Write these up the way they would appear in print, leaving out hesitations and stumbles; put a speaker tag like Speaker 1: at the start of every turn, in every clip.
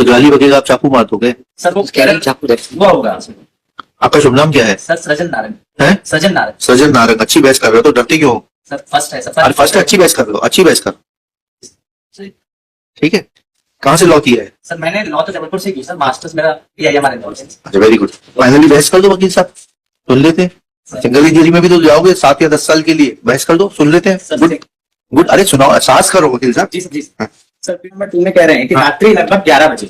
Speaker 1: तो गाली बकेगा आप चाकू मार दोगे?
Speaker 2: सर वो केरल चाकू वो होगा।
Speaker 1: आपका शुभ नाम क्या है?
Speaker 2: सर सृजन नारंग।
Speaker 1: है
Speaker 2: सृजन नारंग।
Speaker 1: सृजन नारंग। अच्छी बहस कर रहे हो तो डरते क्यों हो?
Speaker 2: सर फर्स्ट है सर।
Speaker 1: अरे फर्स्ट है, अच्छी बहस कर रहे हो, अच्छी बहस कर। ठीक है, कहाँ से लॉ किया है?
Speaker 2: सर मैंने लॉ तो जबलपुर से की सर, मास्टर्स मेरा PIMR लॉ से।
Speaker 1: अच्छा वेरी गुड। फाइनली बहस कर दो वकील साहब, सुन लेते हैं। सिंगल इंजरी में भी तो जाओगे 7 या 10 साल के लिए, बहस कर दो, सुन लेते हैं। Good good. अरे सुनाओ, एहसास करो वकील साहब।
Speaker 2: जी सर जी। सर नंबर 2 में कह रहे हैं कि रात्रि लगभग 11 बजे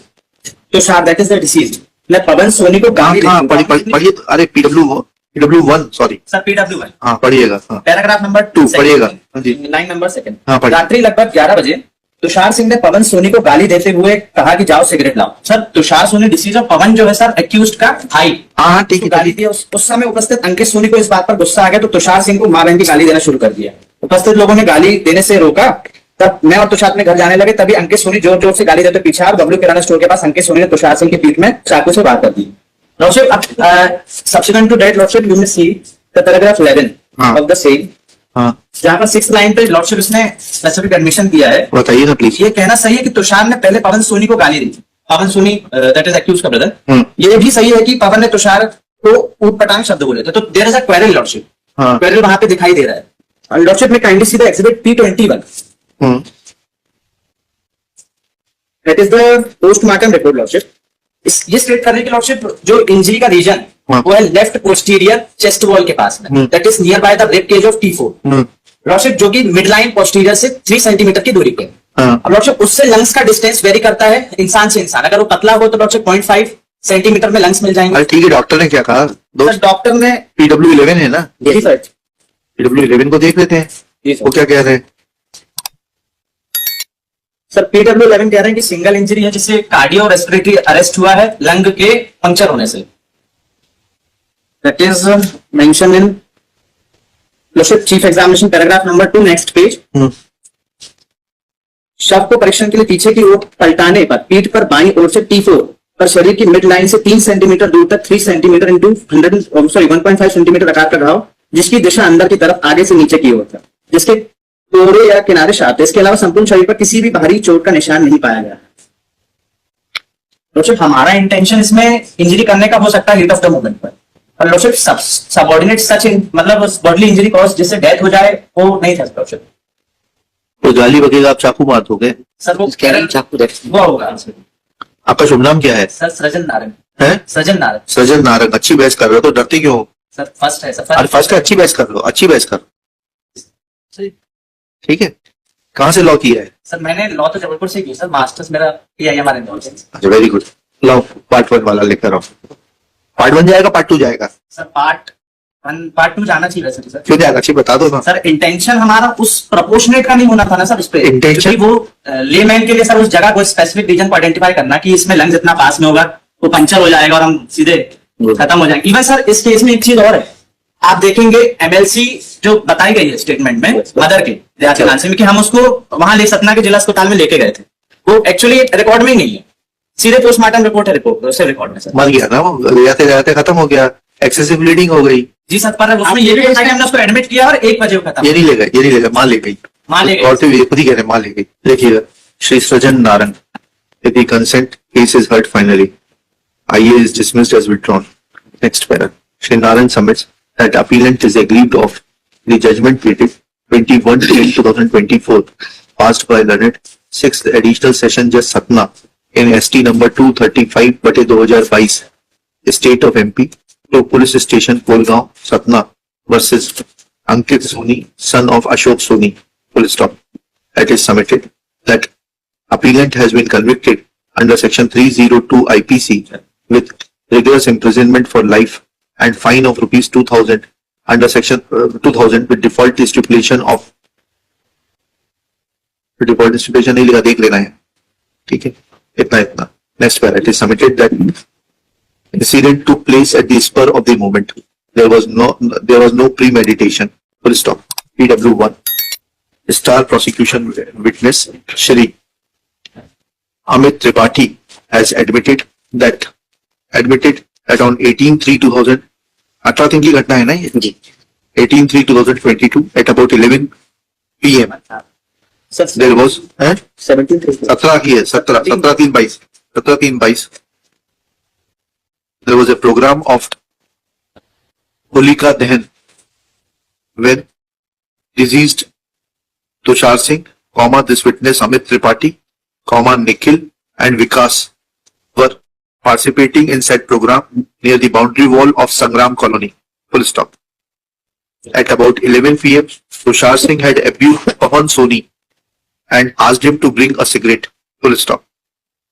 Speaker 2: Tushar that is the disease ने पवन सोनी को गाली
Speaker 1: पढ़िए। अरे PW1 सॉरी
Speaker 2: सर PW1
Speaker 1: हाँ पढ़िएगा।
Speaker 2: पैराग्राफ नंबर 2
Speaker 1: पढ़िएगा। हाँ जी,
Speaker 2: लाइन नंबर 2।
Speaker 1: हाँ पढ़िए।
Speaker 2: रात्रि लगभग 11 बजे तुषार सिंह ने पवन सोनी को गाली देते हुए कहा कि जाओ सिगरेट लाओ। सर तुषार सोनी डिसीज और पवन जो है सर एक्यूज्ड का भाई।
Speaker 1: हाँ ठीक है।
Speaker 2: गाली दी उस समय उपस्थित अंकित सोनी को इस बात पर गुस्सा आ गया तो तुषार सिंह को मां बहन की गाली देना शुरू कर दिया। उपस्थित लोगों ने गाली देने से रोका, तब मैं और तुषार अपने घर जाने लगे। तभी अंकित सोनी जोर जोर से गाली देते पीछे और बबलू किराना स्टोर के पास अंकित सोनी ने तुषार सिंह की पीठ में चाकू से वार कर दी। Lordship subsequent to that lordship you may see the paragraph 11 of the same, जहां पर 6th लाइन पे लॉर्डशिप इसने स्पेसिफिक एडमिशन दिया है।
Speaker 1: बताइए ना प्लीज।
Speaker 2: ये कहना सही है कि तुषार ने पहले पवन सोनी को गाली दी। पवन सोनी दैट इज एक्यूज का ब्रदर। ये भी सही है कि पवन ने तुषार को ऊटपटांग शब्द बोले थे। तो there is a quarrel lordship. Quarrel वहां पे दिखाई दे रहा है। लॉर्डशिप में kindly see the exhibit P21 that is the postmortem report lordship. ये स्टेट करने की लॉर्डशिप जो इंजरी का रीजन वो है लेफ्ट पोस्टीरियर चेस्ट वॉल के पास में, that is near by the rib cage of T4 lordship, जो कि मिड लाइन पोस्टीरियर से 3 सेंटीमीटर की दूरी पे। अब लॉर्डशिप उससे लंग्स का डिस्टेंस वेरी करता है इंसान से इंसान। अगर वो पतला हो तो लॉर्डशिप 0.5 सेंटीमीटर में लंग्स मिल जाएंगे।
Speaker 1: ठीक है, डॉक्टर ने क्या कहा?
Speaker 2: डॉक्टर ने
Speaker 1: PW11 है ना?
Speaker 2: यही सर। PW11
Speaker 1: को देख लेते हैं वो क्या कह रहे हैं।
Speaker 2: सर PW11 कह रहे हैं कि सिंगल इंजरी है जिससे कार्डियो रेस्पिरेटरी अरेस्ट हुआ है लंग के पंक्चर होने से। That is mention in lordship chief examination paragraph number 2 next page. शव को परीक्षण के लिए पीछे की ओर पलटाने पर पीठ पर बाईं ओर से T4 पर शरीर की मिड लाइन से 3 सेंटीमीटर दूर तक 3 सेंटीमीटर इंटू 1.5 सेंटीमीटर आकार का घाव, जिसकी दिशा अंदर की तरफ आगे से नीचे की ओर था, जिसके तोड़े या किनारे शार्प थे। इसके अलावा संपूर्ण शरीर पर किसी भी बाहरी चोट का निशान नहीं पाया गया। तो हमारा इंटेंशन इसमें इंजरी करने का हो सकता है हीट ऑफ द मोमेंट पर, और लॉर्डशिप सबऑर्डिनेट सच मतलब बॉडली इंजरी कॉज जिससे डेथ हो जाए वो नहीं था लॉर्डशिप।
Speaker 1: तो गाली बकेगा आप चाकू मार दोगे?
Speaker 2: सर वो केरल चाकू वो होगा।
Speaker 1: आपका शुभ नाम क्या है? सर
Speaker 2: सृजन नारंग।
Speaker 1: है
Speaker 2: सृजन नारंग।
Speaker 1: सृजन नारंग। अच्छी बहस कर रहे हो तो डरते क्यों हो?
Speaker 2: सर फर्स्ट है सर।
Speaker 1: अरे फर्स्ट है, अच्छी बहस कर रहे हो, अच्छी बहस कर। ठीक है, कहाँ से लॉ किया है?
Speaker 2: सर मैंने लॉ तो जबलपुर से की सर, मास्टर्स मेरा PIMR लॉ से।
Speaker 1: अच्छा वेरी गुड। लो पार्ट 1 वाला लेकर आओ। पार्ट 1 जाएगा, पार्ट 2 जाएगा?
Speaker 2: सर पार्ट 2 जाना चाहिए सर।
Speaker 1: क्यों जाएगा? अच्छी बता दो ना
Speaker 2: सर। इंटेंशन हमारा उस प्रोपोर्शनेट का नहीं होना था ना सर। इस पे इंटेंशन वो लेमैन के लिए सर उस जगह को स्पेसिफिक रीजन को आइडेंटिफाई करना कि इसमें लंग्स इतना पास में होगा वो पंचर हो जाएगा और हम सीधे खत्म हो जाएंगे। इवन सर इस केस में एक चीज और है, आप देखेंगे MLC जो बताई गई है स्टेटमेंट में मदर के देहाती लाल में कि हम उसको वहां ले सतना के जिला अस्पताल में लेके गए थे, वो एक्चुअली रिकॉर्ड में ही नहीं है, सीधे पोस्टमार्टम रिपोर्ट है रिकॉर्ड में सर।
Speaker 1: मर गया ना वो, जाते जाते खत्म हो गया, एक्सेसिव ब्लीडिंग हो गई।
Speaker 2: जी सर, पर उसमें ये भी बताया कि हमने उसको एडमिट किया और 1 बजे खत्म।
Speaker 1: ये नहीं ले गए, मां ले गई। और खुद ही कह रहे मां ले गई। देखिएगा, श्री सृजन Narang, if the consent case is heard finally, IA is dismissed as withdrawn. Next para. Shri Narang submits that appellant is aggrieved of the judgment dated 21/10/2024 passed by learned 6th additional session Judge Satna in ST number 235/2022 State of MP to Police Station Kolgaon Satna versus Ankit Soni son of Ashok Soni. Full stop. It is submitted that appellant has been convicted under section 302 IPC with rigorous imprisonment for life and fine of rupees 2000 under section 2000 with default stipulation of नहीं लिखा, देख लेना है। ठीक है, इतना next para. It is submitted that incident took place at the spur of the moment. There was no premeditation. Full stop. PW1. Star prosecution witness Shri Amit Tripathi has admitted that on 18/3/2000 18 दिन की घटना है ना ये, 18/3/2022 at about 11 PM there was 17 की है 17/3/22 17/3/22, there was a program of Holika Dahan when deceased Tushar Singh, this witness Amit Tripathi, Nikhil and Vikas were participating in said program near the boundary wall of Sangram Colony. Full stop. At about 11 p.m., Tushar Singh had abused Pawan Soni and asked him to bring a cigarette. Full stop.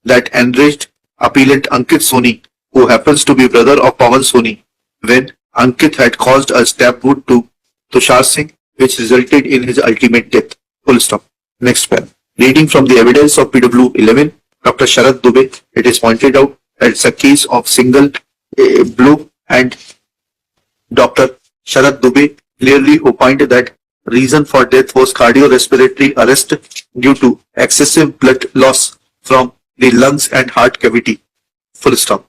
Speaker 1: That enraged appellant Ankit Soni, who happens to be brother of Pawan Soni, when Ankit had caused a stab wound to Tushar Singh, which resulted in his ultimate death. Full stop. Next panel. Reading from the evidence of PW 11, Dr. Sharad Dubey, it is pointed out that it's a case of single blow, and Dr. Sharad Dubey clearly opined that reason for death was cardiorespiratory arrest due to excessive blood loss from the lungs and heart cavity. Full stop.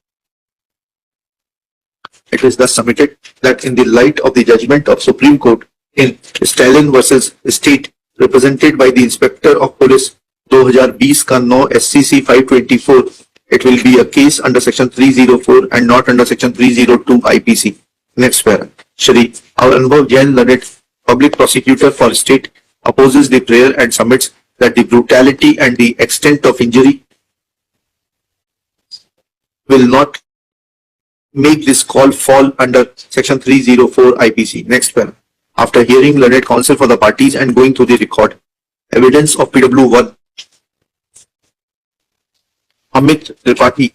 Speaker 1: It is thus submitted that in the light of the judgment of Supreme Court in Stalin versus State, represented by the Inspector of Police 2020 का 9 SCC 524, it will be a case under section 304 and not under section 302 IPC. Next para. Shri Anubhav Jain, learned public prosecutor for state, opposes the prayer and submits that the brutality and the extent of injury will not make this call fall under section 304 IPC. Next para. After hearing learned counsel for the parties and going through the record, evidence of PW1, Amit Tripathi,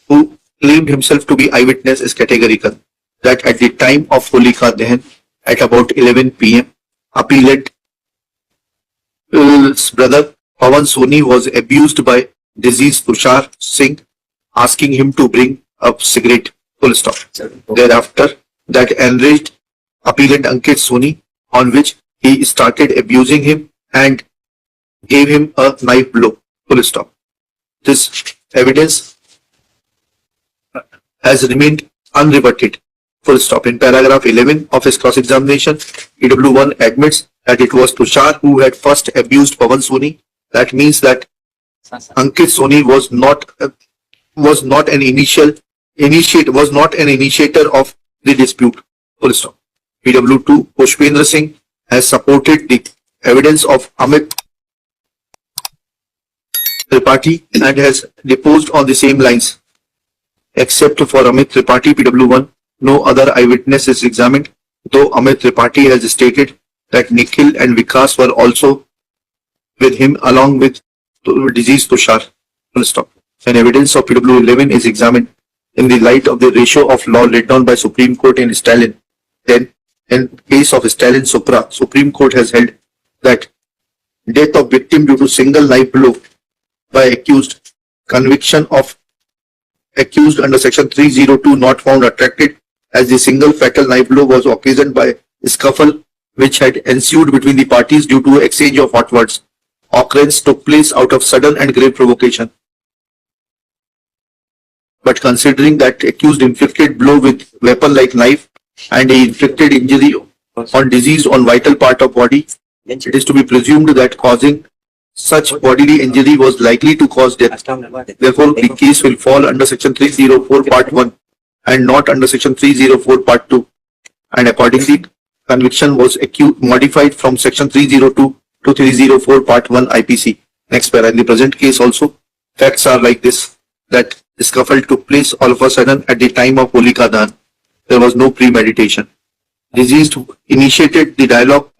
Speaker 1: who claimed himself to be eyewitness, is categorical that at the time of Holika Dahan at about 11 p.m., appellant's brother Pawan Soni was abused by deceased Tushar Singh, asking him to bring a cigarette. Full stop. Thereafter, that enraged appellant Ankit Soni, on which he started abusing him and gave him a knife blow. Full stop. This evidence has remained unrebutted. Full stop. In paragraph 11 of his cross-examination, EW1 admits that it was Tushar who had first abused Pawan Soni. That means that Ankit Soni was not an initiator of the dispute. Full stop. PW2 Pushpendra Singh has supported the evidence of Amit Tripathi and has deposed on the same lines. Except for Amit Tripathi, PW1, no other eyewitness is examined, though Amit Tripathi has stated that Nikhil and Vikas were also with him along with deceased Tushar. Full stop. When evidence of PW11 is examined in the light of the ratio of law laid down by Supreme Court in Stalin, then in case of Stalin Supra, Supreme Court has held that death of victim due to single knife blow by accused, conviction of accused under section 302 not found attracted, as the single fatal knife blow was occasioned by a scuffle which had ensued between the parties due to exchange of hot words. Occurrence took place out of sudden and grave provocation. But considering that accused inflicted blow with weapon like knife and he inflicted injury on disease on vital part of body, it is to be presumed that causing such bodily injury was likely to cause death. Therefore, the case will fall under section 304 part 1 and not under section 304 part 2. And accordingly, conviction was modified from section 302 to 304 part 1 IPC. Next para. In the present case also, facts are like this, that the scuffle took place all of a sudden at the time of Holika Dahan. There was no premeditation. Deceased initiated the dialogue